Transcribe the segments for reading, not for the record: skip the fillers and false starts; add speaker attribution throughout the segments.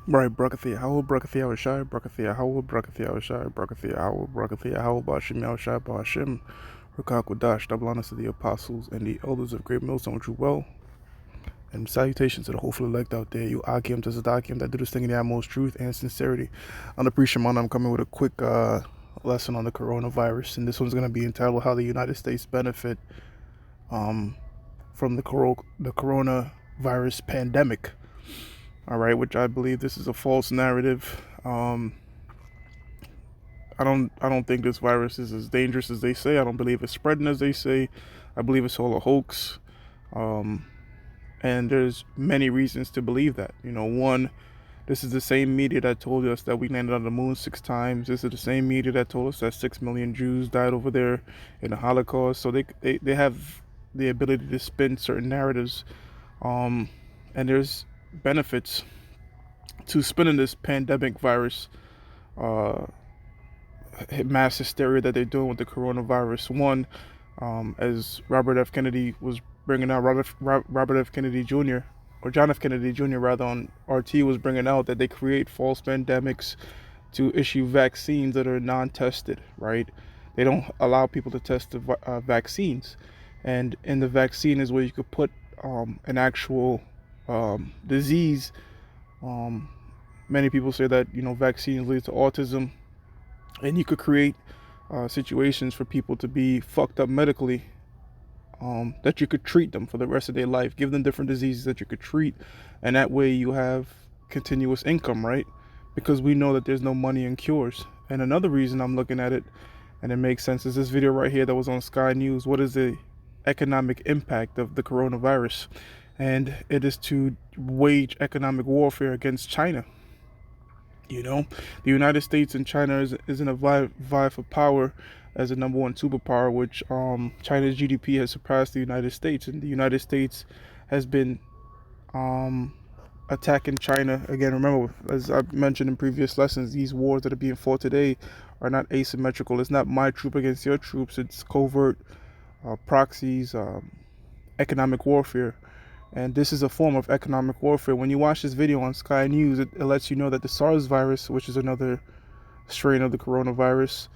Speaker 1: Right, Brakathia Howell, Brakathia Shai, Brakathia Howell, Brakathia Shai, Brakathia Howell, Brakathia Howell, Bashim Shai, Bashim, Rakakwadash, double honors to the apostles and the elders of Great Millstone True Well, and salutations to the hopeful elect out there, you Akim to Zadakim that do this thing in the utmost truth and sincerity. On the pre-Shemana, I'm coming with a quick lesson on the coronavirus, and this one's going to be entitled How the United States Benefit um, from the coronavirus pandemic. All right, which I believe this is a false narrative. I don't think this virus is as dangerous as they say. I don't believe it's spreading as they say. I believe it's all a hoax. Um, and there's many reasons to believe that. One, this is the same media that told us that we landed on the moon 6 times. This is the same media that told us that 6 million Jews died over there in the Holocaust. So they have the ability to spin certain narratives. Um, and there's benefits to spinning this pandemic virus uh, mass hysteria that they're doing with the coronavirus. One, as Robert F. Kennedy was bringing out, Robert F. Kennedy Jr. or John F. Kennedy Jr. rather on RT was bringing out that they create false pandemics to issue vaccines that are non-tested. Right? They don't allow people to test the vaccines, and in the vaccine is where you could put an actual disease. Um, Many people say that vaccines lead to autism, and you could create situations for people to be fucked up medically, that you could treat them for the rest of their life, give them different diseases that you could treat, and that way you have continuous income, right? Because we know that there's no money in cures. And another reason I'm looking at it, and it makes sense, is this video right here that was on Sky News. What is the economic impact of the coronavirus? And it is to wage economic warfare against China. The United States and China is in a vie for power as the number one superpower, which China's GDP has surpassed the United States, and the United States has been um, attacking China again. Remember, as I mentioned in previous lessons, these wars that are being fought today are not asymmetrical. It's not my troop against your troops. It's covert proxies, economic warfare. And this is a form of economic warfare. When you watch this video on Sky News, it lets you know that the SARS virus, which is another strain of the coronavirus,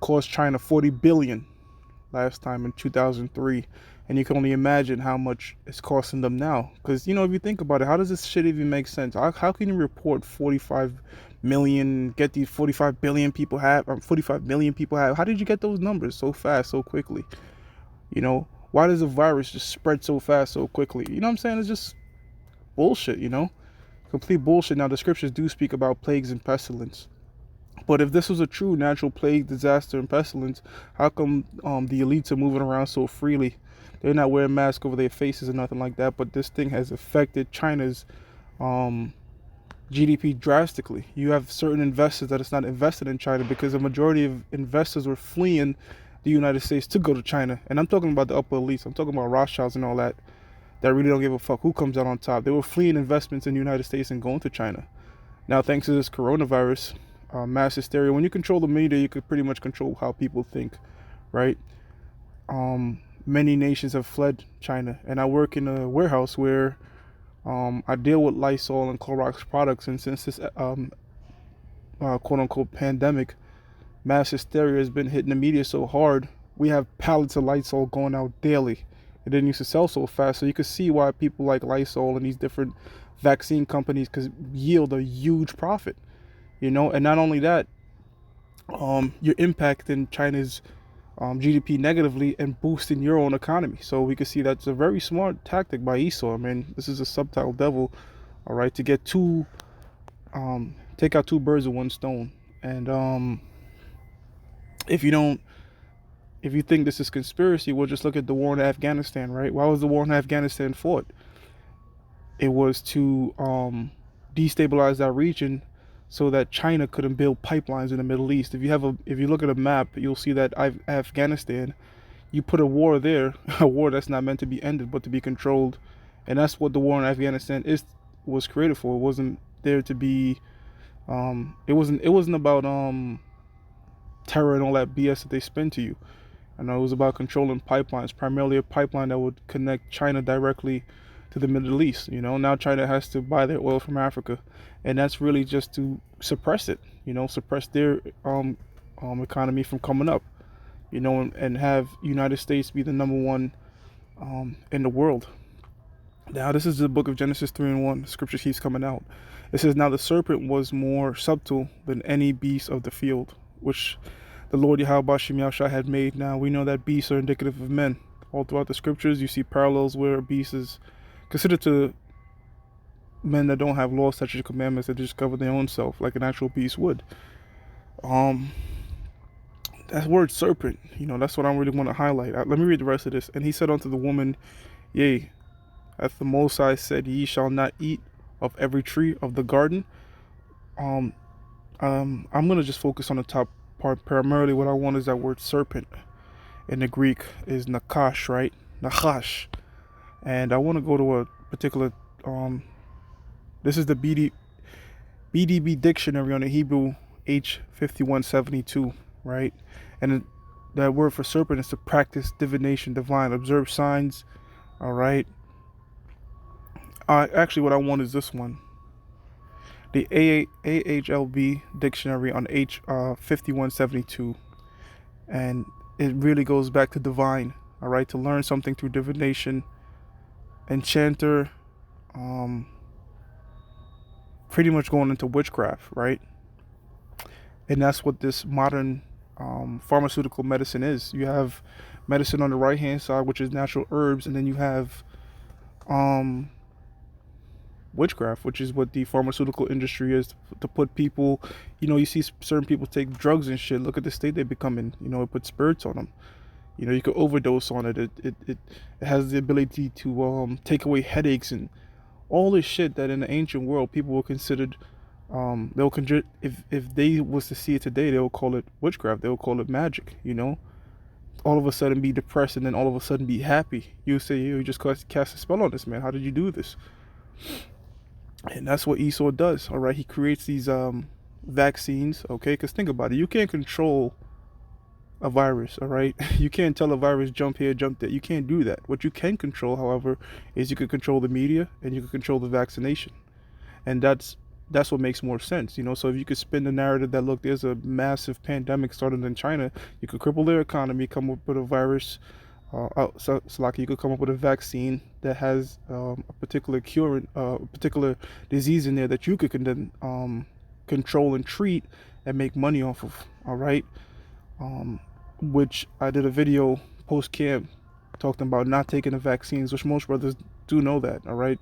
Speaker 1: cost China 40 billion last time in 2003. And you can only imagine how much it's costing them now. Because, if you think about it, how does this shit even make sense? How can you report 45 million, get these 45 billion people have, 45 million people have? How did you get those numbers so fast, so quickly? Why does a virus just spread so fast, so quickly? You know what I'm saying? It's just bullshit. Complete bullshit. Now, the scriptures do speak about plagues and pestilence. But if this was a true natural plague, disaster, and pestilence, how come the elites are moving around so freely? They're not wearing masks over their faces or nothing like that. But this thing has affected China's um, GDP drastically. You have certain investors that it's not invested in China because the majority of investors were fleeing the United States to go to China. And I'm talking about the upper elites. I'm talking about Rothschilds and all that really don't give a fuck who comes out on top. They were fleeing investments in the United States and going to China. Now, thanks to this coronavirus, mass hysteria, when you control the media, you could pretty much control how people think, right? Many nations have fled China. And I work in a warehouse where I deal with Lysol and Clorox products. And since this quote unquote pandemic, mass hysteria has been hitting the media so hard, we have pallets of Lysol going out daily. It didn't used to sell so fast, so you could see why people like Lysol and these different vaccine companies could yield a huge profit. And not only that, you're impacting China's GDP negatively and boosting your own economy. So we can see that's a very smart tactic by Esau. I mean, this is a subtle devil, all right, to get take out two birds with one stone. And if you don't if you think this is conspiracy, we'll just look at the war in Afghanistan, right? Why was the war in Afghanistan fought? It was to destabilize that region so that China couldn't build pipelines in the Middle East. If you look at a map, you'll see that Afghanistan, you put a war there, a war that's not meant to be ended but to be controlled, and that's what the war in Afghanistan was created for. It wasn't there to be. It wasn't about terror and all that BS that they spin to you. I know it was about controlling pipelines, primarily a pipeline that would connect China directly to the Middle East. Now China has to buy their oil from Africa, and that's really just to suppress it. Suppress their economy from coming up. And have United States be the number one in the world. Now, this is the book of Genesis 3:1. Scripture keeps coming out. It says, "Now the serpent was more subtle than any beast of the field, which the Lord Yahweh Bashim Yahshua had made." Now, we know that beasts are indicative of men. All throughout the scriptures, you see parallels where a beast is considered to men that don't have laws, statutes, and commandments, that just cover their own self, like an actual beast would. That word serpent, that's what I really want to highlight. Let me read the rest of this. "And he said unto the woman, Yea, as the Most High said, ye shall not eat of every tree of the garden." I'm gonna just focus on the top part. Primarily, what I want is that word serpent. In the Greek is nakash, right? Nakash. And I want to go to a particular. This is the BDB dictionary on the Hebrew H5172, right? And that word for serpent is to practice divination, divine, observe signs. All right. Actually, what I want is this one. The AHLB dictionary on H5172, and it really goes back to divine. All right, to learn something through divination, enchanter, pretty much going into witchcraft, right? And that's what this modern pharmaceutical medicine is. You have medicine on the right hand side, which is natural herbs, and then you have witchcraft, which is what the pharmaceutical industry is, to put people, you see certain people take drugs and shit. Look at the state they become in. It puts spirits on them. You could overdose on it. It has the ability to take away headaches and all this shit that in the ancient world people were considered. They'll if they was to see it today, they'll call it witchcraft. They'll call it magic. All of a sudden be depressed and then all of a sudden be happy. You say, you just cast a spell on this man. How did you do this? And that's what Esau does. All right, he creates these vaccines. Okay, because think about it, you can't control a virus. All right, you can't tell a virus jump here, jump there. You can't do that. What you can control, however, is you can control the media and you can control the vaccination, and that's what makes more sense. So if you could spin the narrative that, look, there's a massive pandemic started in China, you could cripple their economy, come up with a virus. So like you could come up with a vaccine that has a particular cure, a particular disease in there that you could then control and treat and make money off of. All right, which I did a video post camp talking about not taking the vaccines, which most brothers do know that. All right,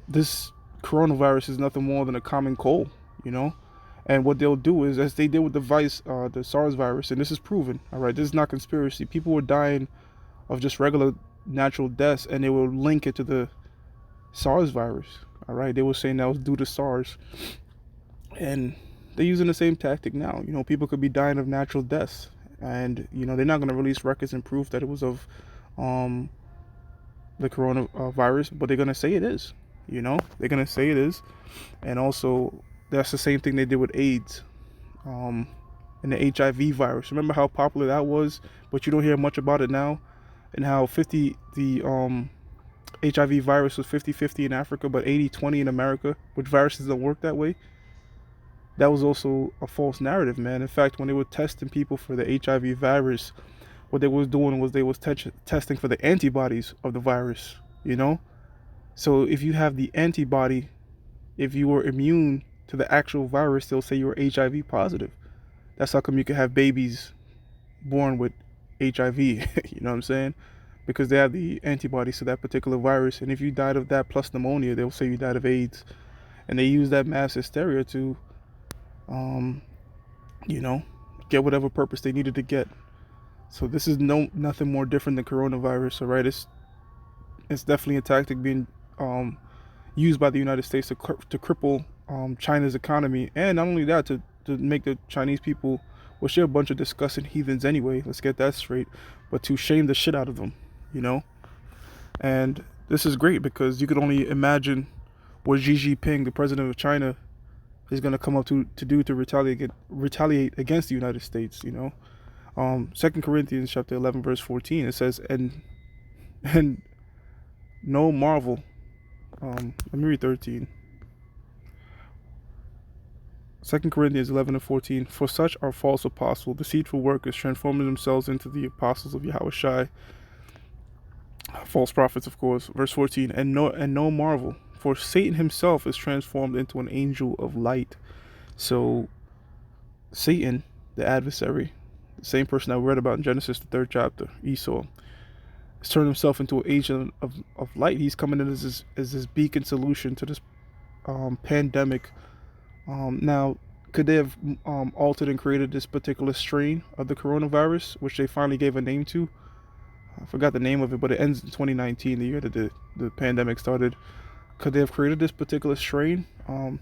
Speaker 1: this coronavirus is nothing more than a common cold, And what they'll do is, as they did with the SARS virus, and this is proven, all right, this is not conspiracy. People were dying of just regular natural deaths, and they will link it to the SARS virus, all right? They were saying that was due to SARS, and they're using the same tactic now. People could be dying of natural deaths, and they're not going to release records and proof that it was of the coronavirus, but they're going to say it is. They're going to say it is, and also that's the same thing they did with AIDS, and the HIV virus. Remember how popular that was, but you don't hear much about it now, and how the HIV virus was 50-50 in Africa, but 80-20 in America, which viruses don't work that way. That was also a false narrative, man. In fact, when they were testing people for the HIV virus, what they was doing was they was testing for the antibodies of the virus, So if you have the antibody, if you were immune to the actual virus, they'll say you're HIV positive. That's how come you can have babies born with HIV, you know what I'm saying? Because they have the antibodies to that particular virus. And if you died of that plus pneumonia, they'll say you died of AIDS. And they use that mass hysteria to, get whatever purpose they needed to get. So this is nothing more different than coronavirus, all right? It's definitely a tactic being used by the United States to cripple China's economy, and not only that, to make the Chinese people, which they're a bunch of disgusting heathens anyway, let's get that straight, but to shame the shit out of them, And this is great because you could only imagine what Xi Jinping, the president of China, is going to come up to do to retaliate against the United States, 2 Corinthians chapter 11 verse 14, it says, and no marvel. Let me read 13. 2 Corinthians 11 and 14. For such are false apostles, deceitful workers, transforming themselves into the apostles of Yahushua. False prophets, of course. Verse 14. And no marvel, for Satan himself is transformed into an angel of light. So Satan, the adversary, the same person that we read about in Genesis, the 3rd chapter, Esau, has turned himself into an agent of light. He's coming in as this beacon solution to this pandemic. Now, could they have altered and created this particular strain of the coronavirus, which they finally gave a name to? I forgot the name of it, but it ends in 2019, the year that the pandemic started. Could they have created this particular strain?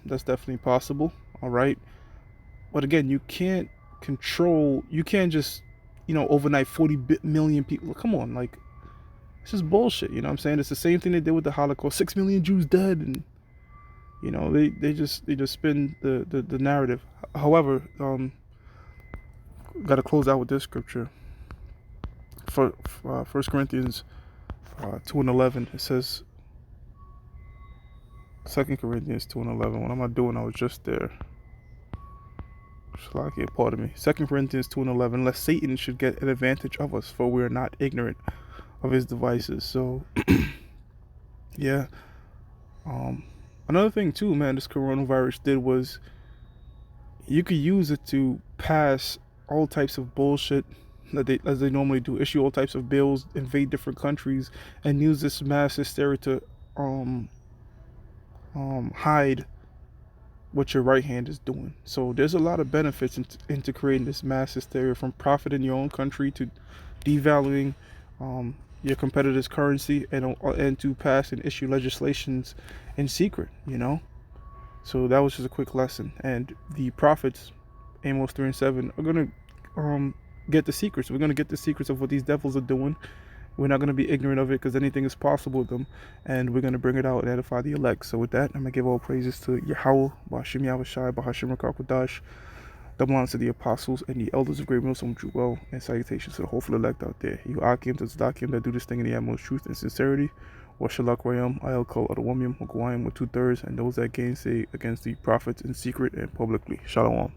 Speaker 1: That's definitely possible. All right. But again, you can't just, overnight 40 million people. Come on, like, it's just bullshit. You know what I'm saying? It's the same thing they did with the Holocaust. 6 million Jews dead. And, they just spin the narrative. However, got to close out with this scripture. For 1 Corinthians 2 and 11, it says, 2 Corinthians 2 and 11. What am I doing? I was just there. Shalaki, pardon me. 2 Corinthians 2 and 11. Lest Satan should get an advantage of us, for we are not ignorant of his devices. So, yeah. Another thing too, man, this coronavirus did was you could use it to pass all types of bullshit as they normally do, issue all types of bills, invade different countries, and use this mass hysteria to hide what your right hand is doing. So there's a lot of benefits into creating this mass hysteria, from profiting your own country to devaluing your competitor's currency, and to pass and issue legislations in secret. So that was just a quick lesson. And the prophets, Amos 3 and 7, are gonna get the secrets. We're gonna get the secrets of what these devils are doing. We're not going to be ignorant of it, because anything is possible with them, and we're going to bring it out and edify the elect. So with that, I'm going to give all praises to Yahweh, Bashim Yahushai, Bahashim Rakakwadash, double honor to the apostles and the elders of Great Millstone Jewel, and salutations to the hopeful elect out there. You Akim to Zdakim that do this thing in the utmost truth and sincerity. Washalak Rayam, I'll call Adawamium, Hogwayim with 2/3, and those that gainsay against the prophets in secret and publicly. Shalom.